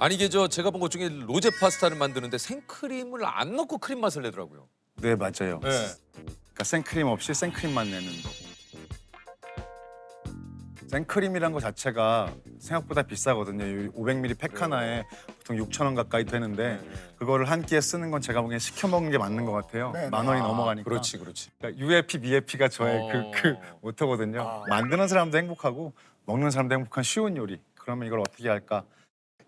아니 이게 제가 본 것 중에 로제 파스타를 만드는데 생크림을 안 넣고 크림 맛을 내더라고요. 네, 맞아요. 네. 그러니까 생크림 없이 생크림만 내는 거. 생크림이란 거 자체가 생각보다 비싸거든요. 500ml 팩 하나에 보통 6,000원 가까이 되는데 그거를 한 끼에 쓰는 건 제가 보기엔 시켜 먹는 게 맞는 것 같아요. 네, 네. 10,000원이 넘어가니까. 그렇지, 그렇지. 그러니까 UFP, BFP가 저의 그 모토거든요. 만드는 사람도 행복하고 먹는 사람도 행복한 쉬운 요리. 그러면 이걸 어떻게 할까?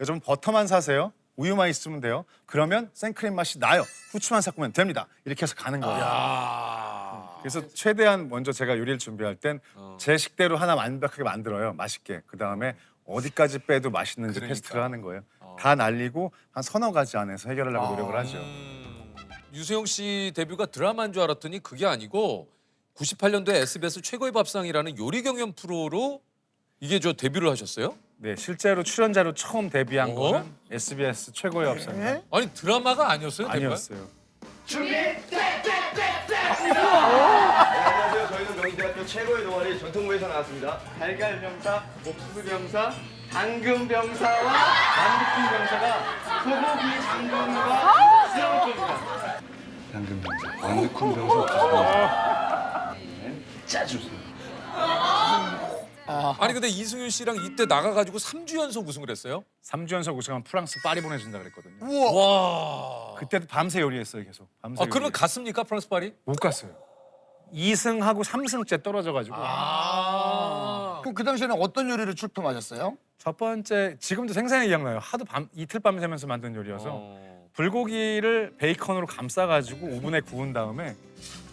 요즘 버터만 사세요. 우유만 있으면 돼요. 그러면 생크림 맛이 나요. 후추만 섞으면 됩니다. 이렇게 해서 가는 거예요. 야. 그래서 최대한 먼저 제가 요리를 준비할 땐 제 식대로 하나 완벽하게 만들어요. 맛있게. 그다음에 어디까지 빼도 맛있는지 그러니까. 테스트를 하는 거예요. 다 날리고 한 서너 가지 안에서 해결하려고 노력을 하죠. 유수영 씨 데뷔가 드라마인 줄 알았더니 그게 아니고 98년도에 SBS 최고의 밥상이라는 요리 경연 프로로 이게 데뷔를 하셨어요? 네, 실제로 출연자로 처음 데뷔한 어? 거는 SBS 최고의 밥상 아니 드라마가 아니었어요? 데뷔가? 아니었어요. 안녕하세요. 저희는 명지대학교 최고의 동아리 전통부에서 나왔습니다. 달걀병사, 옥수수병사, 당근병사와 완두콩병사가 소고기 장군과 수영조입니다. 당근병사, 완두콩병사, 옥수수병사. 짜주세요. 아니 근데 이승윤 씨랑 이때 나가가지고 3주 연속 우승을 했어요? 3주 연속 우승하면 프랑스 파리 보내준다 그랬거든요. 와. 그때도 밤새 요리했어요, 계속. 밤새 아 그러면 요리. 갔습니까 프랑스 파리? 못 갔어요. 2승하고 3승째 떨어져가지고. 그럼 그 당시에는 어떤 요리를 출품하셨어요? 첫 번째 지금도 생생하게 기억나요. 하도 이틀 밤 새면서 만든 요리여서 불고기를 베이컨으로 감싸가지고 오븐에 구운 다음에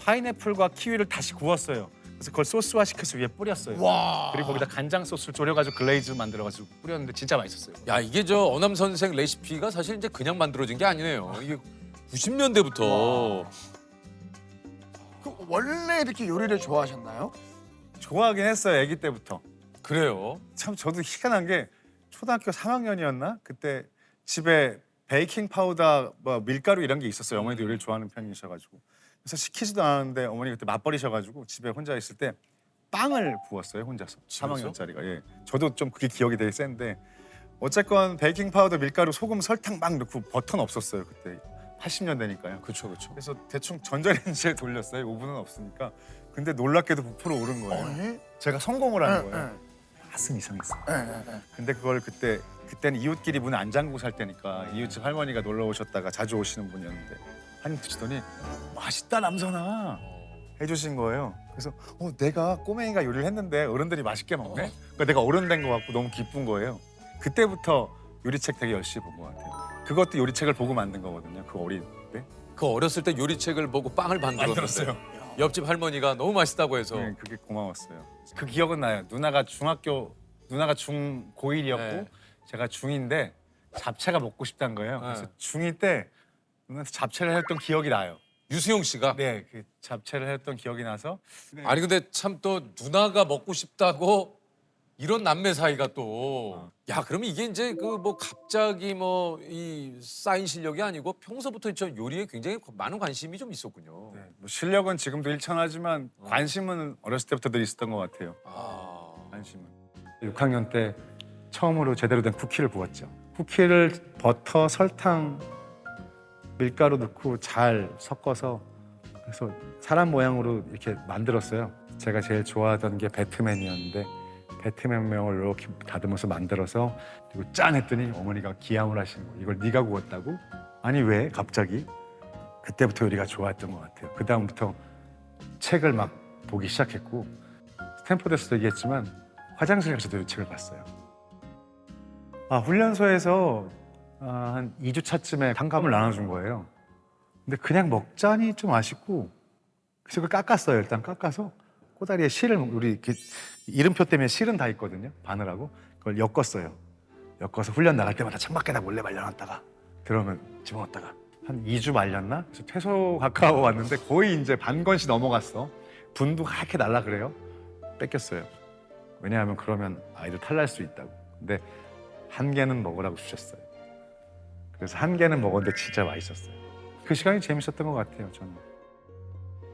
파인애플과 키위를 다시 구웠어요. 그래서 그걸 소스화 시켜서 위에 뿌렸어요. 와. 그리고 거기다 간장 소스를 졸여가지고 글레이즈 만들어가지고 뿌렸는데 진짜 맛있었어요. 야 이게 어남 선생 레시피가 사실 이제 그냥 만들어진 게 아니네요. 이게 90년대부터 그 원래 이렇게 요리를 좋아하셨나요? 좋아하긴 했어요, 아기 때부터. 그래요. 참 저도 희한한 게 초등학교 3학년이었나? 그때 집에 베이킹 파우더, 밀가루 이런 게 있었어요. 어머니도 요리를 좋아하는 편이셔가지고. 그래서 시키지도 않았는데 어머니 그때 맞벌이셔가지고 집에 혼자 있을 때 빵을 구웠어요, 혼자서. 집에서? 3학년짜리가. 예. 저도 좀 그게 기억이 되게 센데 어쨌건 베이킹 파우더, 밀가루, 소금, 설탕 막 넣고 버터는 없었어요, 그때. 80년대니까요. 그렇죠, 그렇죠. 그래서 대충 전자레인지에 돌렸어요. 오븐은 없으니까. 근데 놀랍게도 부풀어 오른 거예요. 네. 제가 성공을 한 네, 거예요. 맛은 이상했어. 네. 근데 그걸 그때는 이웃끼리 문을 안 잠그고 살 때니까 이웃집 할머니가 놀러 오셨다가 자주 오시는 분이었는데 한 입 드시더니 맛있다 남선아 해주신 거예요. 그래서 내가 꼬맹이가 요리를 했는데 어른들이 맛있게 먹네. 그러니까 내가 어른 된 거 같고 너무 기쁜 거예요. 그때부터 요리책 되게 열심히 본 것 같아요. 그것도 요리책을 보고 만든 거거든요. 그 어릴 때. 그 어렸을 때 요리책을 보고 빵을 만들었는데 만들었어요. 옆집 할머니가 너무 맛있다고 해서 네, 그게 고마웠어요. 그 기억은 나요. 누나가 중 고1이었고 네. 제가 중2인데 잡채가 먹고 싶다는 거예요. 그래서 네. 중2 때 누나한테 잡채를 했던 기억이 나요. 유수용 씨가 네, 그 잡채를 했던 기억이 나서 아니 근데 참 또 누나가 먹고 싶다고 이런 남매 사이가 또 야 그러면 이게 이제 갑자기 이 쌓인 실력이 아니고 평소부터 저 요리에 굉장히 많은 관심이 좀 있었군요. 네, 뭐 실력은 지금도 일천하지만 관심은 어렸을 때부터 늘 있었던 것 같아요. 아. 관심은. 6학년 때 처음으로 제대로 된 쿠키를 구웠죠. 쿠키를 버터, 설탕, 밀가루 넣고 잘 섞어서 그래서 사람 모양으로 이렇게 만들었어요. 제가 제일 좋아하던 게 배트맨이었는데 배트맨명을 이렇게 다듬어서 만들어서 그리고 짠 했더니 어머니가 기함을 하신 거. 이걸 네가 구웠다고? 아니 왜 갑자기? 그때부터 요리가 좋아했던 것 같아요. 그 다음부터 책을 막 보기 시작했고 스탠포드에서도 얘기했지만 화장실 가서도 요책을 봤어요. 훈련소에서 한 2주 차쯤에 단감을 나눠준 거예요. 근데 그냥 먹자니 좀 아쉽고 그래서 그걸 깎았어요. 일단 깎아서 꼬다리에 실을 우리 이렇게 이름표 때문에 실은 다 있거든요. 바늘하고 그걸 엮었어요. 엮어서 훈련 나갈 때마다 창밖에다 몰래 말려놨다가 들어오면 집어넣었다가 한 2주 말렸나? 그래서 퇴소 가까워 왔는데 거의 이제 반건씩 넘어갔어. 분도 하얗게 날라 그래요. 뺏겼어요. 왜냐하면 그러면 아이들 탈날 수 있다고. 근데 한 개는 먹으라고 주셨어요. 그래서 한 개는 먹었는데 진짜 맛있었어요. 그 시간이 재밌었던 것 같아요, 저는.